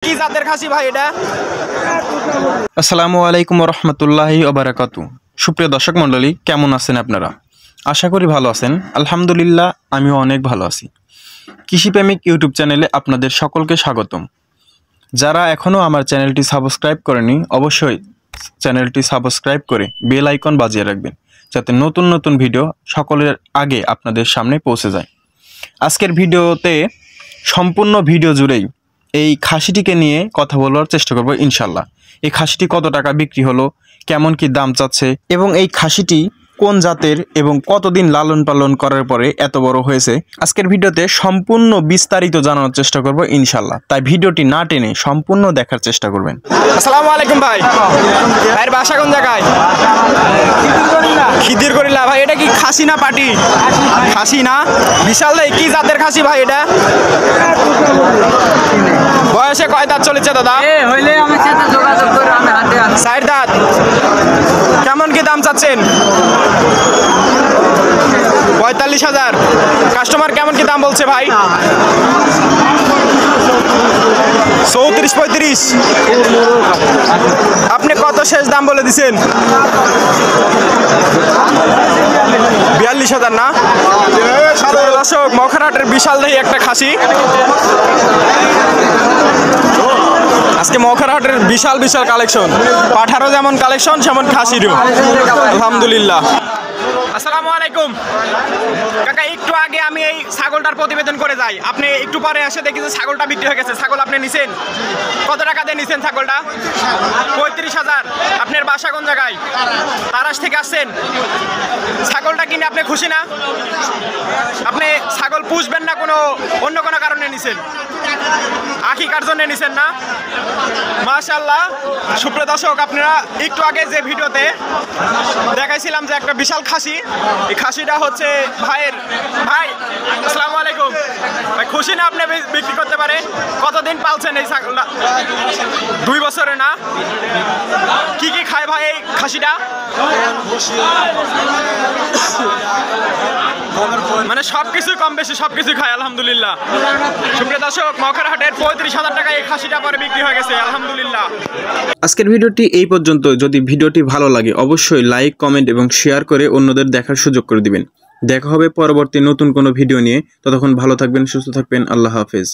কি জাতের খাসি ভাই এটা? আসসালামু আলাইকুম রহমতুল্লাহি ওবারাকাতু। সুপ্রিয় দর্শক মণ্ডলী, কেমন আছেন আপনারা? আশা করি ভালো আছেন। আলহামদুলিল্লাহ, আমিও অনেক ভালো আছি। কৃষিপ্রেমিক ইউটিউব চ্যানেলে আপনাদের সকলকে স্বাগতম। যারা এখনও আমার চ্যানেলটি সাবস্ক্রাইব করেনি, অবশ্যই চ্যানেলটি সাবস্ক্রাইব করে বেল আইকন বাজিয়ে রাখবেন, যাতে নতুন নতুন ভিডিও সকলের আগে আপনাদের সামনে পৌঁছে যায়। আজকের ভিডিওতে সম্পূর্ণ ভিডিও জুড়েই এই খাসিটিকে নিয়ে কথা বলার চেষ্টা করব ইনশাল্লাহ। এই খাসিটি কত টাকা বিক্রি হলো, কেমন কি দাম চাচ্ছে, এবং এই খাসিটি কোন জাতের এবং কতদিন লালন পালন করার পরে এত বড় হয়েছে, আজকের ভিডিওতে সম্পূর্ণ বিস্তারিত জানানোর চেষ্টা করব ইনশাল্লাহ। তাই ভিডিওটি না টেনে সম্পূর্ণ দেখার চেষ্টা করবেন। আসসালামু আলাইকুম ভাই। ভাইয়ের বাসা কোন জায়গায়? খিদিরগড়িলা। ভাই এটা কি খাসি না পাটি? খাসি না? বিশাল দেই। কি জাতের খাসি ভাই এটা? বয়সে কয় দাঁত চলেছে দাদা? চার দাঁত। কেমন কি দাম চাচ্ছেন? ৪৫,০০০। কাস্টমার কেমন কি দাম বলছে ভাই? ৩৪-৩৫। আপনি কত শেষ দাম বলে দিছেন? ৪২,০০০ না? দর্শক, মখরাহাটের বিশাল দেহি একটা খাসি। আজকে মখরাহাটের বিশাল বিশাল কালেকশন। পাঠারও যেমন কালেকশন, সেমন খাসিরও আলহামদুলিল্লাহ। আসসালামু আলাইকুম কাকা। একটু আগে আমি এই ছাগলটার প্রতিবেদন করে যাই, আপনি একটু পরে এসে দেখি যে ছাগলটা বিক্রি হয়ে গেছে। ছাগল আপনি নিছেন কত টাকা দিয়ে নিছেন ছাগলটা? ৩৫,০০০। আপনার বাসা কোন জায়গায়? তারাস থেকে আসছেন। ছাগলটা কিনে আপনি খুশি না? আপনি ছাগল পুষবেন না কোনো অন্য কোনো কারণে নিছেন? আকিকার জন্য নিছেন না? মাশাআল্লাহ। সুপ্রিয় দর্শক, আপনারা একটু আগে যে ভিডিওতে দেখাইছিলাম যে একটা বিশাল খাসি, এই খাসিটা হচ্ছে ভাইয়ের। ভাই আসসালামু আলাইকুম ভাই, খুশি না আপনি বিক্রি করতে পারে? কতদিন পালছেন এই ছাগলটা? 2 বছরে না? কি কি খায় ভাই এই খাসিটা? মানে সবকিছু কম বেশি সবকিছু খায় আলহামদুলিল্লাহ। সুপ্রিয় দর্শক, মখরাহাটের ৩৫,০০০ টাকা এই খাসিটা পরে বিক্রি হয়ে গেছে আলহামদুলিল্লাহ। আজকের ভিডিওটি এই পর্যন্ত। যদি ভিডিওটি ভালো লাগে অবশ্যই লাইক, কমেন্ট এবং শেয়ার করে অন্যদের দেখার সুযোগ করে দিবেন। দেখা হবে পরবর্তী নতুন কোনো ভিডিও নিয়ে। ততক্ষণ ভালো থাকবেন, সুস্থ থাকবেন। আল্লাহ হাফেজ।